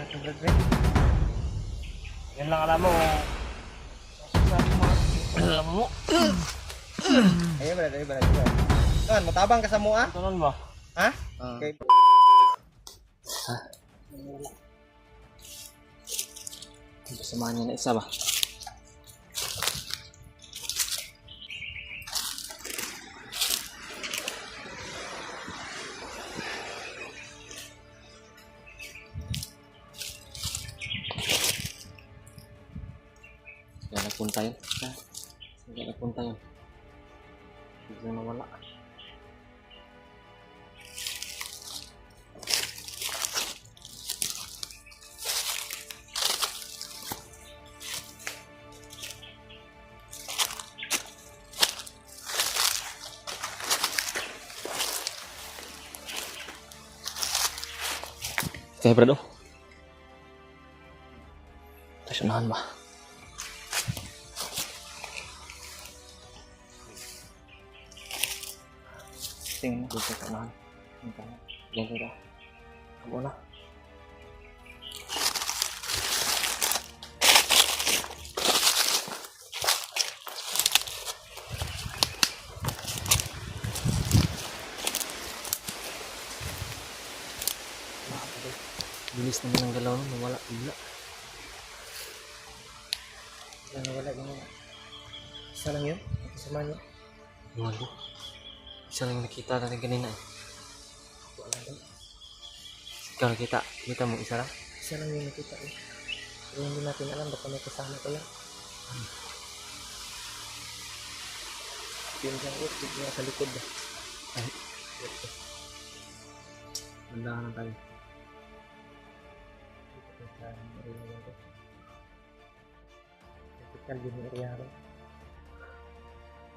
ito, Brad. Yan lang alam mo. Sasabi mo. Alam mo. Ayun, Brad. Ayun, Brad. Kan, matabang ka sa mua? Tunan ba? Ha? Okay. Kasamahan niya na isa ba? Saan nagpunta yun? Saan nagpunta yun? Biglang nawala. Kaya Brad, tasyonahan ba? Tingnan mo dito sa unahan. Diyan dito. Kamo na. Bilis naman ang galaw nun, nawala bigla. Nawala yun. Isa lang yun? Kasama niya? Iwan ko. Isa lang nakita natin kanina eh. Wala lang. Ikaw nakita? Kita mo isa lang? Isa lang yung nakita eh. Pero hindi natin alam baka may kasama ko yan. Pinsan ko, tignan sa likod ba? Ay. Mandahan lang tayo. Critical din yung area rin.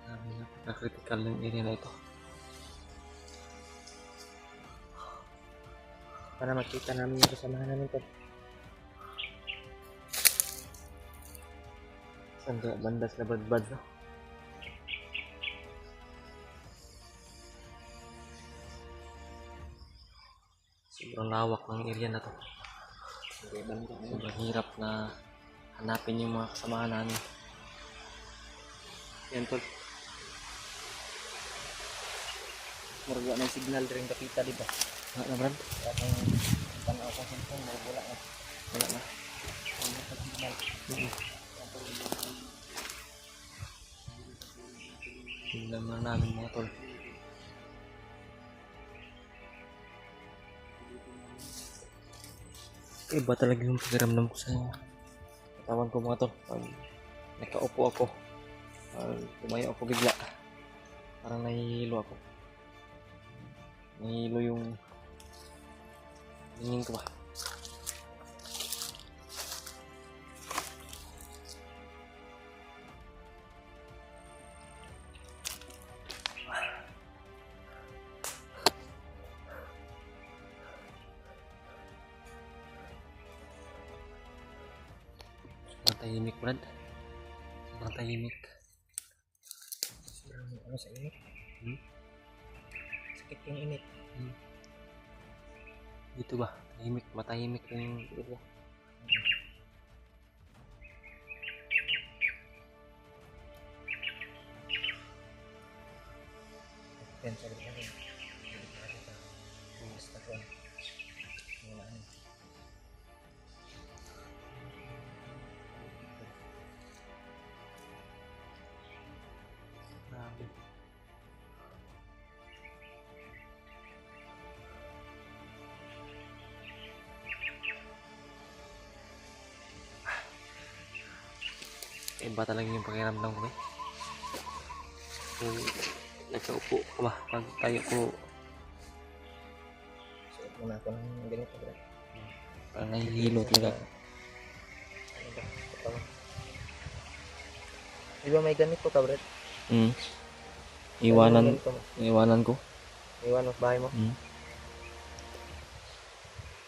Sabi na, critical ng area na ito. Para makita namin yung kasamahan namin ito. Saan kaya banda sila bad no? Sobrang lawak ng area na to. Sobrang hirap na hanapin yung mga kasamahan namin. Yan tol. Marga ng signal rin kapita di ba? Wala na Brad? Kaya kung tanaw ko cellphone, wala na. Wala na. Wala sa signal. Tingnan na namin mga tol. Iba talaga yung pakiramdam ko sa katawan ko mga tol. Pag nakaupo ako, pag tumayo ako bigla, parang nahihilo ako. Nahihilo yung hingin ko ba. Sobrang tahimik Brad. Sobrang tahimik. Ano sa init? Sakit yung init. Dito ba? Tahimik, matahimik yung area. Yan sa likod namin. Sa station. Wala na. Grabe. Iba talaga yung pakiramdam ko eh. Kung nagkaupo ko ba, pag tayo ko, Suot muna ako ng ganito bro. parang nahihilo talaga. Ano ba? Katawan. Di ba may ganito ka bro? Iwanan, Ganito mo. iwanan ko. Iwan mo sa bahay mo.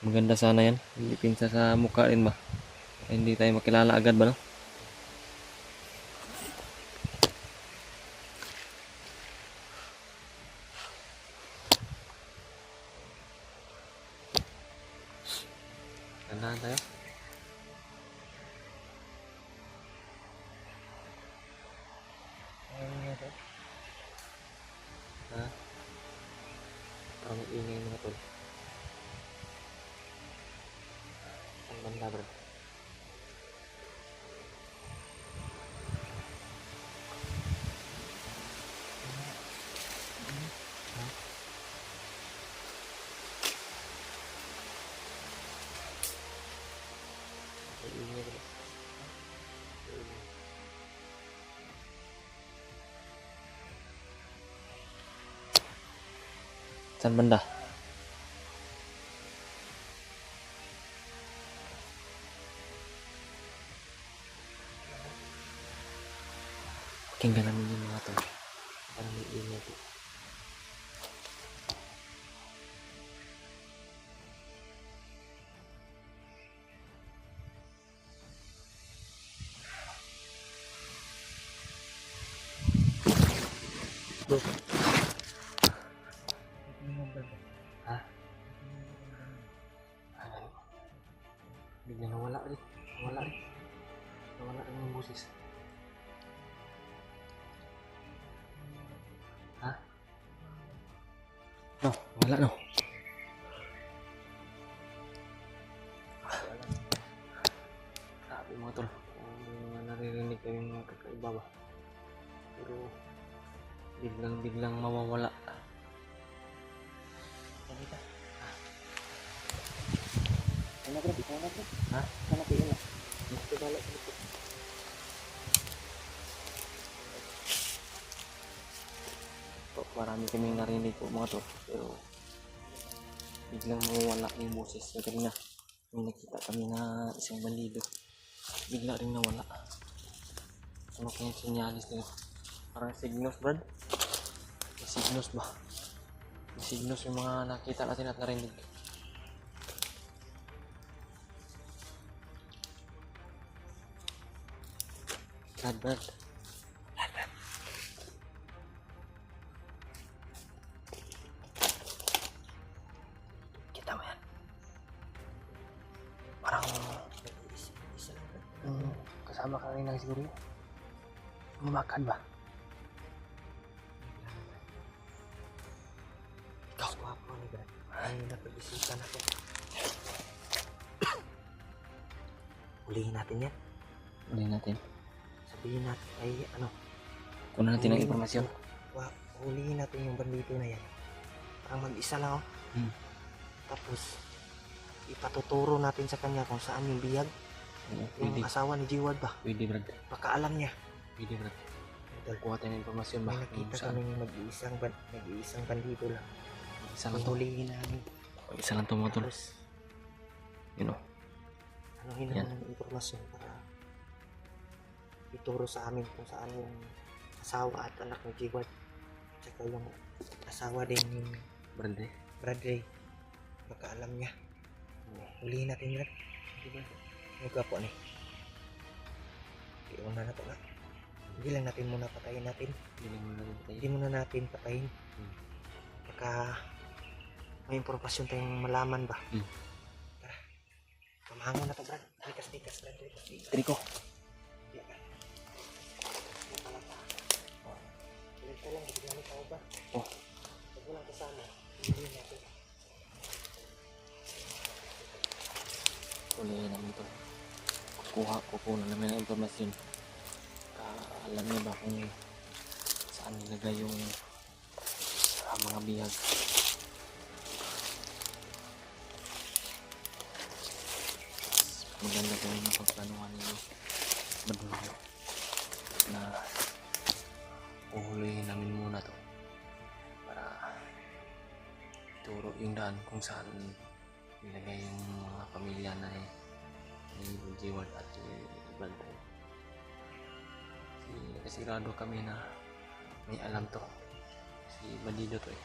Maganda sana yan. Hindi pinsa sa mukha rin ba? Hindi tayo makilala agad ba no? Ganahan tayo. Ha? Parang ingay mga tol. Ang banda bro. Ang ingay bro. Saan banda? Pakinggan namin yung mga to. Parang may ingay po. Ha? Ano? Bigla nawala rin. Nawala rin. Nawala rin yung boses. Ha? No, wala no. Sabi mo tol, kung naririnig kayong mga kakaiba ba. Pero biglang mawawala. Ano bro? Ano bro? Ha? Ano ko yun? Ito bala sa likod. So, marami kaming narinig po mga to. Pero biglang mawawala yung boses. So, kanina may nakita kami na isang bandido. Bigla rin nawala. Ano kayang sinyalis nila? Parang signos, Brad? May signos ba? May signos yung mga nakita natin at narinig. Brad. Kita mo yan? Parang kasama ka rin lang siguro yun. Lumakad ba? Ikaw Wapo ni Brad. Ay, napag-isipan ako. Hulihin natin yan. Uli natin. Sabihin natin, ay ano, Kunan natin ang informasyon. hulihin natin yung bandito na yan. Parang mag-isa lang, oh. Tapos, ipatuturo natin sa kanya kung saan yung bihag. Yung Pwede. asawa ni Jiwad ba? Pwede, Brad. Baka alam niya. Pwede, Brad. Idol, Kuha tayo ng informasyon ba? may nakita kaming mag-iisang bandito lang. Isa lang to. Hulihin namin. Isa lang to mga tol. Tapos, Yun o. anuhin Yan. namin ng informasyon para ituro sa amin kung saan yung asawa at anak ni Jiwad. Tsaka yung asawa din ni Brad eh. Brad Ray. Baka alam niya. Hulihin natin Brad. Ano ka po ni? Iwan na to na. Hindi lang natin muna patayin natin. Hindi muna natin patayin. Baka may impormasyon tayong malaman ba? Tara. Pamahango na to Brad. Tikas Brad. Triko. Ito lang, hindi namin tao ba? Oh. Huwag mo lang kasama. Hindi natin. Uli namin to. Kukuha namin ang informasyon. Alam niya ba kung saan nilagay yung mga bihag. Maganda ko yung pagplanuhan ninyo. Madulo na uhulihin namin muna to para ituro yung daan kung saan nilagay yung mga pamilya na ni Jiwad at Brad. Sigurado kami na may alam to. Si bandido to eh.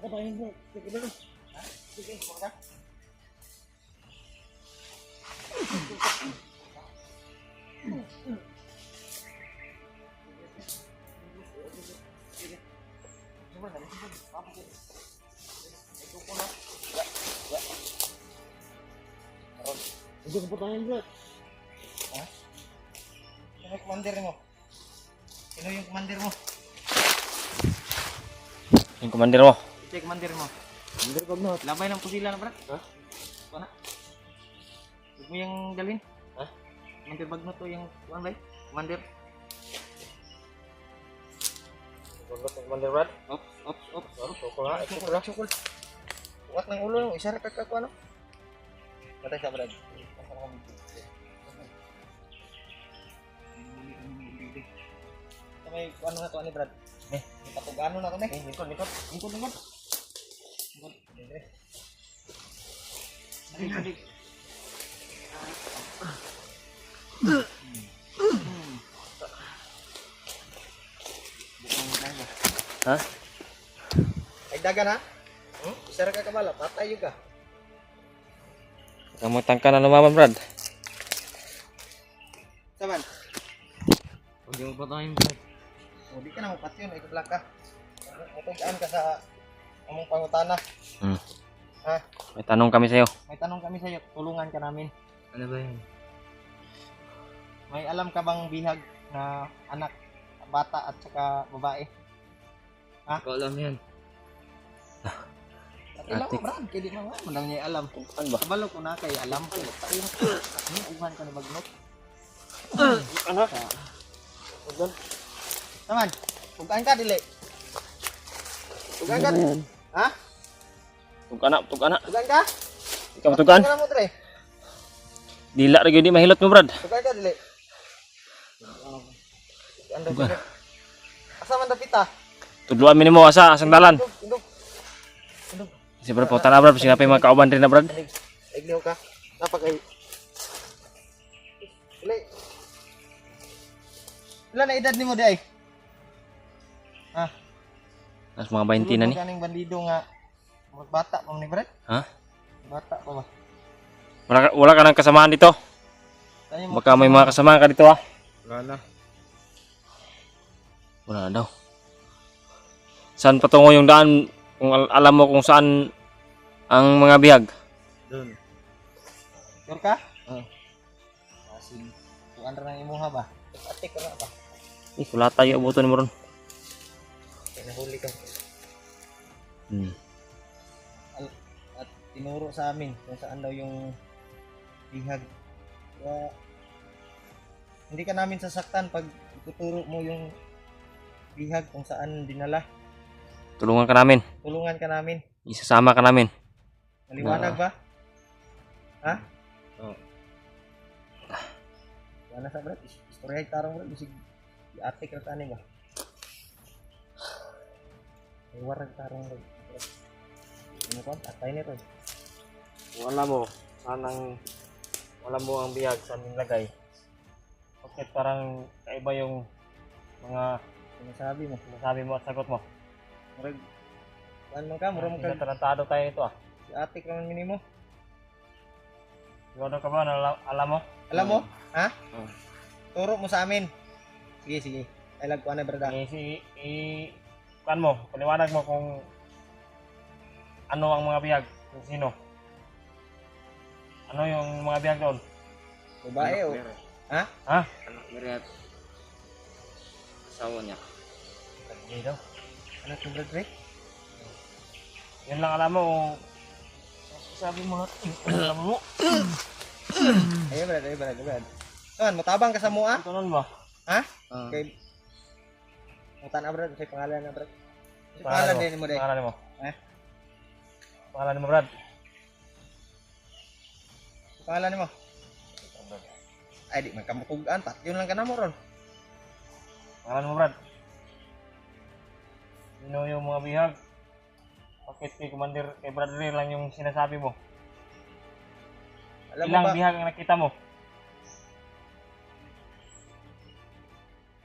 patayin bro. Sige bro. Ha? Sige, kumaka. Hindi ko patayin bro. Ha? Sino yung commander mo? Sino yung commander mo? Yung commander mo. Ito yung commander mo. Commander ko no. Labay ng pusila na bro. Ha? Ano? Huwag mo yung dalhin. Ha? Commander Bagnot to yung kuan bay? Commander. Bagnot ng commander Brad. Ops. Sukol nga. Sukol. Huwag ng ulo. Isara ka ano? Patay sa Brad. May ano na to ni Brad? May patugano na kami. Likod. Dali. Ha? Ay dagan ha? Isara ka kabala, patay ka. Kamutan ka na lumaban, Brad. Saman. Huwag yung patayin, Brad. Hindi ka na mapatyon, ay kablak ka. Matugaan ka sa among pangutana. Ha? May tanong kami sa'yo. May tanong kami sa iyo, tulungan ka namin. Ano ba yun? May alam ka bang bihag na anak, bata at saka babae? Ha? Ikaw alam yan. Ilang mo, Brad, kaya di mo nga, mandang niya alam. Ano ba? Kabalo ko na kay alam ko. Tayo na. Uhan ka na Bagnot. Ano? Ugan. Naman, ugan ka, dili. Ugan ka. Ha? Tugana. Ugan ka? Ikaw tugan? Ugan ka na mo, Dre. Dila rin yun, mahilot mo, Brad. Ugan ka, dili. Ando Ugan. dili. Asa man dapita? Tudluan minimo asa, asang dalan. Indog. Si Brad, pautan na, Brad. Sinapay mga kauban rin na, Brad. Igliw ka. Napakay. Dili. Ilan na edad ni mo, di ay? Ha? Mas mga 20 na ni. Kaning bandido nga bata pa ni Brad? Ha? Bata pa ba? Wala ka ng kasamaan dito. Tayo mo. Baka may mga kasamaan ka dito, ha? Wala na. Wala na daw. Saan patungo yung daan? Kung alam mo kung saan ang mga bihag? Doon. Sure ka? Oo. Kasi tuan ra nang imuha ba? Atik ka na ba? Wala tayo abutin mo ron. Kaya nahuli ka. At tinuro sa amin kung saan daw yung bihag. Kaya hindi ka namin sasaktan pag ituturo mo yung bihag kung saan dinala. Tulungan ka namin. Tulungan ka namin. Isasama ka namin. Maliwanag ba? Ha? Oo. Wala sa Brad. Istorya tarong Brad. Bisig i-atik ka tani ba? May warag tarong Brad. Ano ko? Atay nito. Kung alam mo, alam mo ang bihag saan nilagay. Bakit parang kaiba yung mga Sinasabi mo at sagot mo? Murag, ano ka? Murag ka. Tarantado tayo ito, ah. I-atik naman minimo. Siguro ka ba na alam mo? Alam mo? Ha? Oo. Turo mo sa amin. Sige. Ay lag ko na brada. Kan mo, paliwanag mo kung ano ang mga bihag, kung sino. Ano yung mga bihag doon? Babae o. Ha? Ha? Anak Miriat. Asawa niya. Hindi daw. Ano yung brad? Yan lang alam mo. Sabi mo nga, alam mo. Ayun brad. Saan, matabang ka sa mua? Ito nun ba? Ha? Ah. Okay. Mutan na brad, say pangalan na brad. Say pangalan din mo day. Pangalan mo. Eh? Pangalan mo, Brad. Pangalan mo. Ay di man kamutugan, yun lang ka na mo ron. Pangalan mo, Brad. Sino yung mga bihag? Bakit kay Commander, kay Brad Ray lang yung sinasabi mo? Alam mo Ilang ba? bihag ang nakita mo?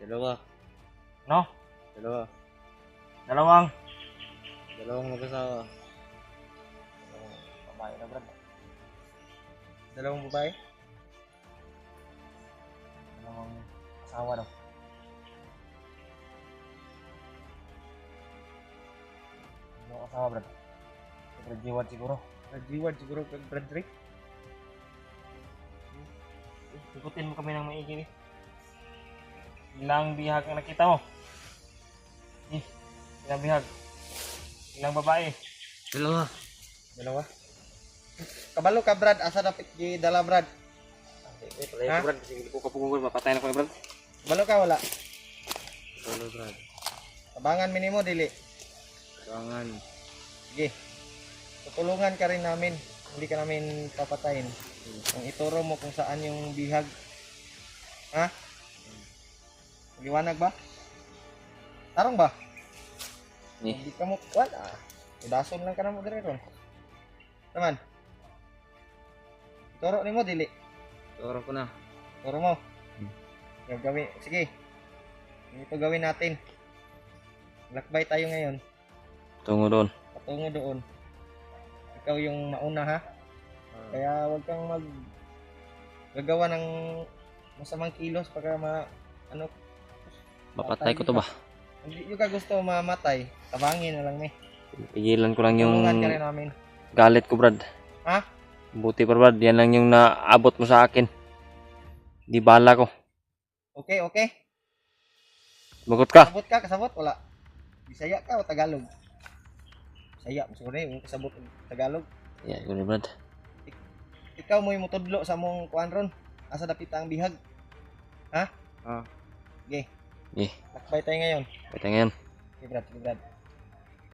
Dalawa. No? Dalawa. Dalawang. Dalawang mag-asawa. Dalawang babae na, Brad. Dalawang babae? Dalawang asawa daw. Dalawang asawa, Brad. Brad Jiwad siguro. Reward siguro kag Bradrick. Ikutin mo kami ng maigi ni. Ilang bihag ang nakita mo? Ilang bihag? Ilang babae? Dalawa. Kabalo ka Brad, asa dapat gidala Brad? Ha? Brad, kasi hindi ko kapungol, mapatay na ko, Brad. Kabalo ka wala? Hello, Brad. Tabangan minimo dili. Kailangan. Sige. Tutulungan ka rin namin. Hindi ka namin papatayin. Ang ituro mo kung saan yung bihag. Ha? Liwanag ba? Tarong ba? Hindi ka mo, wala. Udason lang ka na mo dire ron. Naman. Turo ni mo, dili. Turo ko na. Turo mo. Gagawin, sige. Ito gawin natin. Lakbay tayo ngayon. Tungo doon. Patungo doon. Ikaw yung mauna ha. Kaya huwag kang gagawa ng masamang kilos para Mapatay ko to ba? Hindi yung ka gusto mamatay, tabangin na lang ni. Pigilan ko lang yung Tulungan ka rin namin. galit ko, Brad. Ha? Buti pa, Brad. Yan lang yung naabot mo sa akin. Di bala ko. Okay, okay. Magot ka. Kasabot ka, kasabot, wala. Bisaya ka o Tagalog? Bisaya, siguro na yung kasabot o Tagalog. Yan ko ni Brad. Ikaw mo yung mutudlo sa mong kuan ron. Asa dapit ang bihag? Ha? Ah. Okay. Okay. Lakbay tayo ngayon. Pwede ngayon. Okay, Brad, sige, Brad.